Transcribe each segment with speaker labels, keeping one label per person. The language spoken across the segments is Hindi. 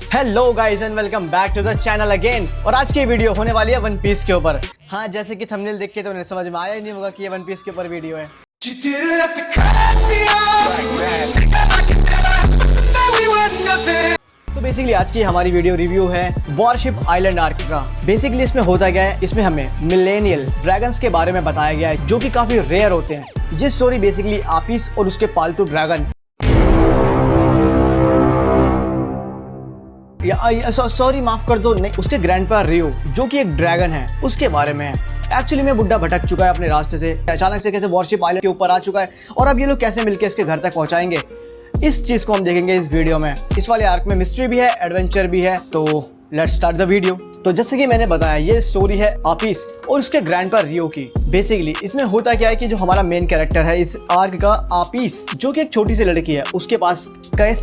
Speaker 1: Hello guys and welcome back to the channel again. और आज की वीडियो होने वाली है वन पीस के ऊपर। हाँ, जैसे कि थंबनेल देख के तो उन्हें समझ में आया ही नहीं होगा कि ये वन पीस के ऊपर वीडियो है। तो बेसिकली आज की हमारी वीडियो रिव्यू है वॉरशिप आइलैंड आर्क का। बेसिकली इसमें होता क्या है, इसमें हमें मिलेनियल ड्रैगन्स के बारे में बताया गया है जो कि काफी रेयर होते हैं। ये स्टोरी बेसिकली आपिस और उसके पालतू ड्रैगन सॉरी माफ कर दो, नहीं, उसके ग्रैंडपा रियो जो कि एक ड्रैगन है उसके बारे में है। एक्चुअली में बुड्ढा भटक चुका है अपने रास्ते से, अचानक से कैसे वॉरशिप आइलैंड के ऊपर आ चुका है और अब ये लोग कैसे मिलकर इसके घर तक पहुंचाएंगे, इस चीज को हम देखेंगे इस वीडियो में। इस वाले आर्क में मिस्ट्री भी है, एडवेंचर भी है, तो लेट्स स्टार्ट द वीडियो। तो जैसे कि मैंने बताया, ये स्टोरी है आपिस और उसके ग्रैंडपा रियो की। बेसिकली इसमें होता क्या है कि जो हमारा मेन कैरेक्टर है इस आर्क का, आपिस, जो कि एक छोटी सी लड़की है, उसके पास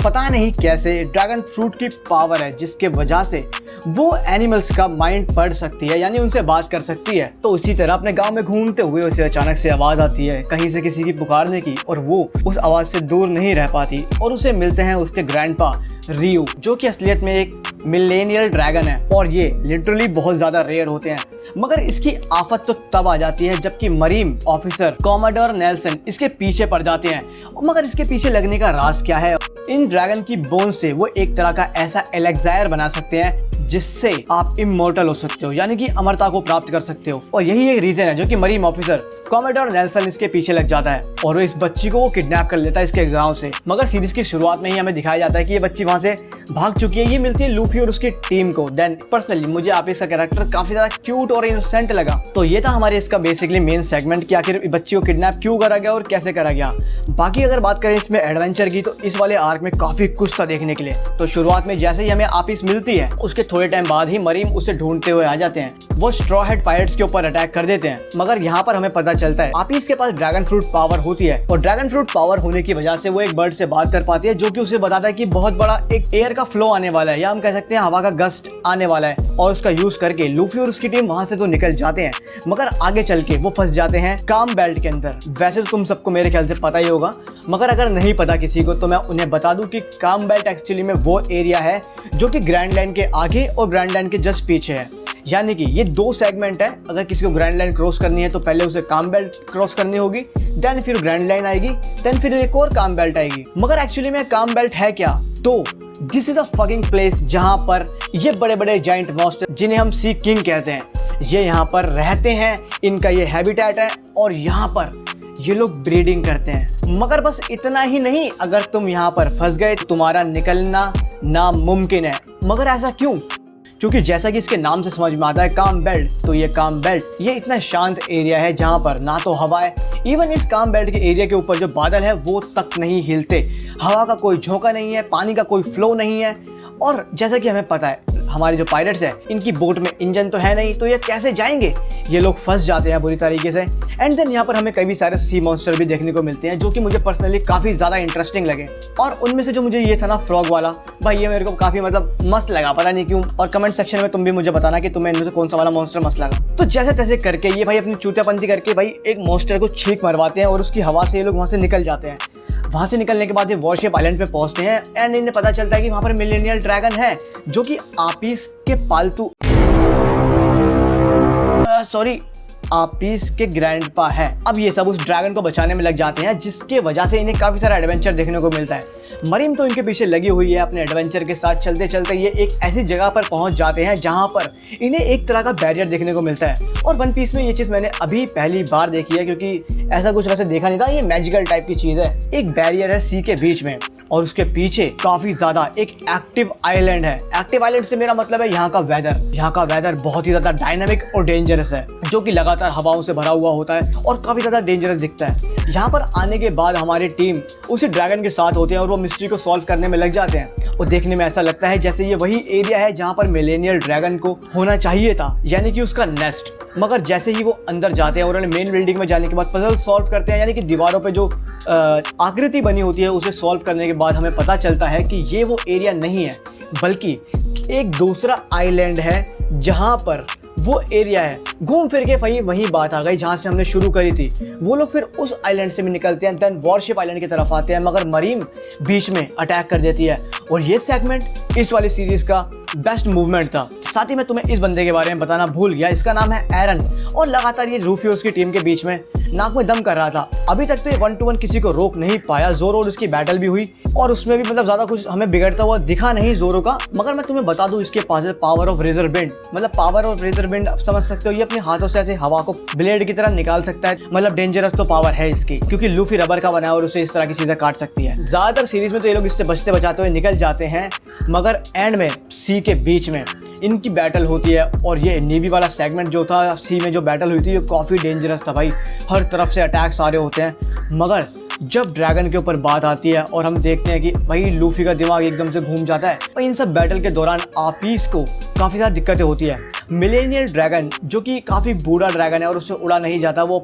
Speaker 1: पता नहीं कैसे ड्रैगन फ्रूट की पावर है जिसके वजह से वो एनिमल्स का माइंड पढ़ सकती है, यानी उनसे बात कर सकती है। तो इसी तरह अपने गांव में घूमते हुए उसे अचानक से आवाज आती है कहीं से किसी की पुकारने की, और वो उस आवाज से दूर नहीं रह पाती और उसे मिलते हैं उसके ग्रैंडपा रियो, जो कि असलियत में एक मिलेनियल ड्रैगन है और ये लिटरली बहुत ज्यादा रेयर होते हैं। मगर इसकी आफत तो तब आ जाती है जबकि मरीन ऑफिसर कॉमोडोर नेल्सन इसके पीछे पड़ जाते हैं। मगर इसके पीछे लगने का राज क्या है? इन ड्रैगन की बोन से वो एक तरह का ऐसा एलेक्सायर बना सकते हैं जिससे आप इमोर्टल हो सकते हो, यानी कि अमरता को प्राप्त कर सकते हो। और यही एक रीजन है जो कि मरीन ऑफिसर कॉमोडोर नेल्सन इसके पीछे लग जाता है और वो इस बच्ची को वो किडनैप कर लेता है इसके गांव से। मगर सीरीज की शुरुआत में ही हमें दिखाया जाता है कि ये बच्ची वहां से भाग चुकी है। ये मिलती है लूफी और उसकी टीम को। देन पर्सनली मुझे आप इसका कैरेक्टर काफी ज्यादा क्यूट और इनोसेंट लगा। तो ये था हमारे इसका बेसिकली मेन सेगमेंट कि आखिर बच्ची को किडनैप क्यों करा गया और कैसे करा गया। बाकी अगर बात करें इसमें एडवेंचर की, तो इस वाले आर्क में काफी कुछ था देखने के लिए। तो शुरुआत में जैसे ही हमें आपिस मिलती है, उसके थोड़े टाइम बाद ही मरीम उसे ढूंढते हुए आ जाते हैं। वो स्ट्रॉ हेड पायरेट्स के ऊपर अटैक कर देते हैं। मगर यहाँ पर हमें पता चलता है आपिस के पास ड्रैगन फ्रूट पावर होती है और ड्रैगन फ्रूट पावर होने की वजह से वो एक बर्ड से बात कर पाती है जो कि उसे बताता है कि बहुत बड़ा एक एयर का फ्लो आने वाला है, या हम कह सकते हैं हवा का गस्ट आने वाला है। और उसका यूज करके लूफी और उसकी टीम वहां से तो निकल जाते हैं, मगर आगे चल के वो फंस जाते हैं काम बेल्ट के अंदर। वैसे तो तुम सबको मेरे ख्याल से पता ही होगा, मगर अगर नहीं पता किसी को तो मैं उन्हें बता दूं कि काम बेल्ट एक्चुअली में वो एरिया है जो कि ग्रैंड लाइन के आगे और ग्रैंड लाइन के जस्ट पीछे है। यानी कि ये दो सेगमेंट है। अगर किसी को ग्रैंड लाइन क्रॉस करनी है तो पहले उसे काम बेल्ट क्रॉस करनी होगी, देन फिर ग्रैंड लाइन आएगी, देन फिर एक और काम बेल्ट आएगी। मगर एक्चुअली में काम बेल्ट है क्या? तो this is a fucking place जहां पर ये बड़े बड़े जाइंट मॉन्स्टर, जिन्हें हम सी किंग कहते हैं, ये यहाँ पर रहते हैं। इनका ये हैबिटेट है और यहाँ पर ये लोग ब्रीडिंग करते हैं। मगर बस इतना ही नहीं, अगर तुम यहाँ पर फंस गए तो तुम्हारा निकलना नामुमकिन है। मगर ऐसा क्यों? क्योंकि जैसा कि इसके नाम से समझ में आता है काम बेल्ट, तो ये काम बेल्ट ये इतना शांत एरिया है जहाँ पर ना तो हवा है, इवन इस काम बेल्ट के एरिया के ऊपर जो बादल है वो तक नहीं हिलते, हवा का कोई झोंका नहीं है, पानी का कोई फ्लो नहीं है। और जैसा कि हमें पता है हमारे जो पायलट्स हैं इनकी बोट में इंजन तो है नहीं, तो ये कैसे जाएंगे? ये लोग फंस जाते हैं बुरी तरीके से। एंड देन यहाँ पर हमें कई सारे सी मॉन्स्टर भी देखने को मिलते हैं जो कि मुझे पर्सनली काफ़ी ज़्यादा इंटरेस्टिंग लगे। और उनमें से जो मुझे ये था ना फ्रॉग वाला, भाई ये मेरे को काफ़ी मतलब मस्त लगा, पता नहीं क्यों। और कमेंट सेक्शन में तुम भी मुझे बताना कि तुम्हें इनमें से कौन सा वाला मॉन्स्टर मस्त लगा। तो जैसे तैसे करके ये भाई अपनी चूतियापंती करके भाई एक मॉन्स्टर को छींक मरवाते हैं और उसकी हवा से ये लोग वहाँ से निकल जाते हैं। वहाँ से निकलने के बाद ये वॉरशिप आइलैंड पे पहुँचते हैं एंड इन्हें पता चलता है कि वहाँ पर मिलेनियल ड्रैगन है जो कि आपिस के पालतू आपिस के ग्रैंडपा है। अब ये सब उस ड्रैगन को बचाने में लग जाते हैं, जिसके वजह से इन्हें काफी सारा एडवेंचर देखने को मिलता है। मरीम तो इनके पीछे लगी हुई है अपने एडवेंचर के साथ। चलते चलते ये एक ऐसी जगह पर पहुंच जाते हैं जहां पर इन्हें एक तरह का बैरियर देखने को मिलता है। और वन पीस में ये चीज़ मैंने अभी पहली बार देखी है, क्योंकि ऐसा कुछ वैसे देखा नहीं था। ये मैजिकल टाइप की चीज़ है। एक बैरियर है सी के बीच में और उसके पीछे काफी ज्यादा एक एक्टिव आइलैंड है। एक्टिव आइलैंड से मेरा मतलब है यहाँ का वेदर। यहाँ का वेदर बहुत ही ज्यादा डायनामिक और डेंजरस है, जो कि लगातार हवाओं से भरा हुआ होता है और काफी ज्यादा डेंजरस दिखता है। यहाँ पर आने के बाद हमारी टीम उसी ड्रैगन के साथ होते हैं और वो मिस्ट्री को सॉल्व करने में लग जाते हैं। और देखने में ऐसा लगता है जैसे ये वही एरिया है जहाँ पर मिलेनियल ड्रैगन को होना चाहिए था, यानी कि उसका नेस्ट। मगर जैसे ही वो अंदर जाते हैं और मेन बिल्डिंग में जाने के बाद पजल सॉल्व करते हैं, यानी कि दीवारों पे जो आकृति बनी होती है उसे सॉल्व करने के बाद हमें पता चलता है कि ये वो एरिया नहीं है, बल्कि एक दूसरा आइलैंड है जहाँ पर वो एरिया है। घूम फिर के वही बात आ गई जहाँ से हमने शुरू करी थी। वो लोग फिर उस आइलैंड से भी निकलते हैं, देन वॉरशिप आइलैंड की तरफ आते हैं, मगर मरीन बीच में अटैक कर देती है। और ये सेगमेंट इस वाली सीरीज का बेस्ट मूवमेंट था। साथ ही मैं तुम्हें इस बंदे के बारे में बताना भूल गया, इसका नाम है एरन, और लगातार ये लूफी उसकी टीम के बीच में नाक में दम कर रहा था। अभी तक तो ये 1-to-1 किसी को रोक नहीं पाया। जोरो और उसकी बैटल भी हुई और उसमें भी मतलब ज्यादा कुछ हमें बिगड़ता हुआ दिखा नहीं जोरो का। मगर मैं तुम्हें बता दूं, इसके पास है पावर ऑफ रेजर बेंड। मतलब पावर ऑफ रेजर बेंड आप समझ सकते हो, ये अपने हाथों से ऐसे हवा को ब्लेड की तरह निकाल सकता है। मतलब डेंजरस तो पावर है इसकी, क्योंकि लूफी रबर का बना है और उसे इस तरह की चीजें काट सकती है। ज्यादातर सीरीज में तो ये लोग इससे बचते बचाते हुए निकल जाते हैं, मगर एंड में सी के बीच में इनकी बैटल होती है। और ये नेवी वाला सेगमेंट जो था, सी में जो बैटल हुई थी, ये काफ़ी डेंजरस था भाई। हर तरफ से अटैक्स आ रहे होते हैं। मगर जब ड्रैगन के ऊपर बात आती है और हम देखते हैं कि भाई लूफी का दिमाग एकदम से घूम जाता है। इन सब बैटल के दौरान आपीस को काफ़ी ज़्यादा दिक्कतें होती है। मिलेनियल ड्रैगन जो कि काफ़ी बूढ़ा ड्रैगन है और उससे उड़ा नहीं जाता, वो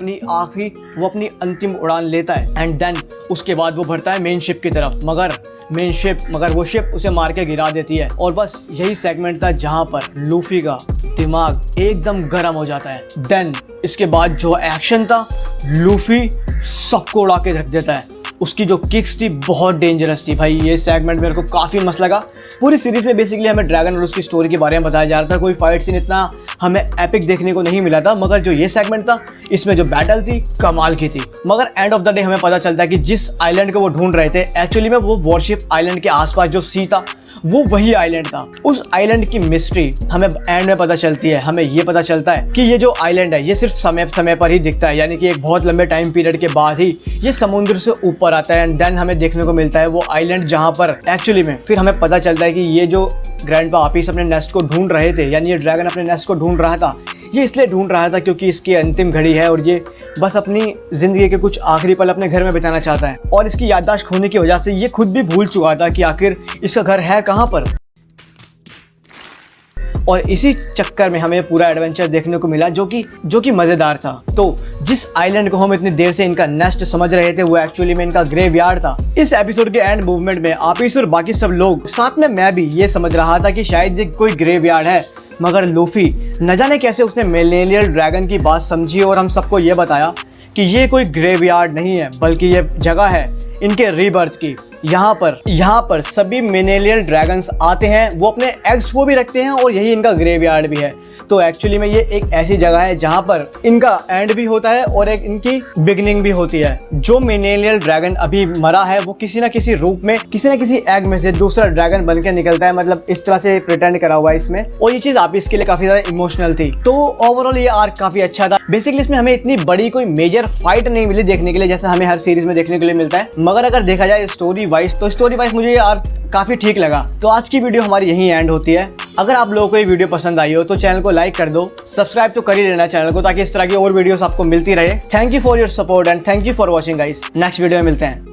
Speaker 1: अपनी अंतिम उड़ान लेता है एंड देन उसके बाद वो बढ़ता है मेन शिप की तरफ। मगर वो शिप उसे मार के गिरा देती है। और बस यही सेगमेंट था जहाँ पर लूफी का दिमाग एकदम गर्म हो जाता है। देन इसके बाद जो एक्शन था, लूफी सबको उड़ा के रख देता है। उसकी जो किक्स थी बहुत डेंजरस थी भाई। ये सेगमेंट मेरे को काफ़ी मस्त लगा। पूरी सीरीज में बेसिकली हमें ड्रैगन और उसकी स्टोरी के बारे में बताया जा रहा था। कोई फाइट सीन इतना हमें एपिक देखने को नहीं मिला था, मगर जो ये सेगमेंट था इसमें जो बैटल थी कमाल की थी। मगर एंड ऑफ द डे हमें पता चलता है कि जिस आइलैंड को वो ढूंढ रहे थे, एक्चुअली में वो वॉरशिप आइलैंड के आसपास जो सी था वो वही आइलैंड था। उस आइलैंड की मिस्ट्री हमें एंड में पता चलती है। हमें ये पता चलता है कि ये जो आइलैंड है ये सिर्फ समय पर ही दिखता है, यानी कि एक बहुत लंबे टाइम पीरियड के बाद ही ये समुद्र से ऊपर आता है। एंड देन हमें देखने को मिलता है वो आइलैंड जहाँ पर एक्चुअली में फिर हमें पता चलता है कि ये जो ग्रैंडपा आपीस अपने नेस्ट को ढूंढ रहे थे, यानी ये ड्रैगन अपने नेस्ट को ढूंढ रहा था, ये इसलिए ढूंढ रहा था क्योंकि इसकी अंतिम घड़ी है और ये बस अपनी जिंदगी के कुछ आखिरी पल अपने घर में बिताना चाहता है। और इसकी याददाश्त खोने की वजह से ये खुद भी भूल चुका था कि आखिर इसका घर है कहाँ पर। और इसी चक्कर में हमें पूरा एडवेंचर देखने को मिला जो कि मज़ेदार था। तो जिस आइलैंड को हम इतनी देर से इनका नेस्ट समझ रहे थे, वो एक्चुअली में इनका ग्रेवयार्ड था। इस एपिसोड के एंड मूवमेंट में आपीस और बाकी सब लोग, साथ में मैं भी ये समझ रहा था कि शायद ये कोई ग्रेवयार्ड है, मगर लूफी न जाने कैसे उसने मिलेनियल ड्रैगन की बात समझी और हम सबको ये बताया कि ये कोई ग्रेवयार्ड नहीं है, बल्कि ये जगह है इनके रीबर्थ की। यहाँ पर सभी मिलेनियल ड्रैगन्स आते हैं, वो अपने एग्स को भी रखते हैं और यही इनका ग्रेवयार्ड भी है। तो एक्चुअली में ये एक ऐसी जगह है जहाँ पर इनका एंड भी होता है और एक इनकी बिगनिंग भी होती है। जो मिलेनियल ड्रैगन अभी मरा है वो किसी न किसी रूप में, किसी न किसी एग में से दूसरा ड्रैगन बन के निकलता है। मतलब इस तरह से प्रिटेंड करा हुआ है इसमें, और ये चीज आप इसके लिए काफी ज्यादा इमोशनल थी। तो ओवरऑल ये आर्क काफी अच्छा था। बेसिकली इसमें हमें इतनी बड़ी कोई मेजर फाइट नहीं मिली देखने के लिए, जैसे हमें हर सीरीज में देखने के लिए मिलता है। मगर अगर देखा जाए स्टोरी वाइज मुझे ये आर्क काफी ठीक लगा। तो आज की वीडियो हमारी यहीं एंड होती है। अगर आप लोगों को ये वीडियो पसंद आई हो तो चैनल को लाइक कर दो, सब्सक्राइब तो कर ही लेना चैनल को, ताकि इस तरह की और वीडियोस आपको मिलती रहे। Thank you for your support and thank you for watching guys. Next video में मिलते हैं।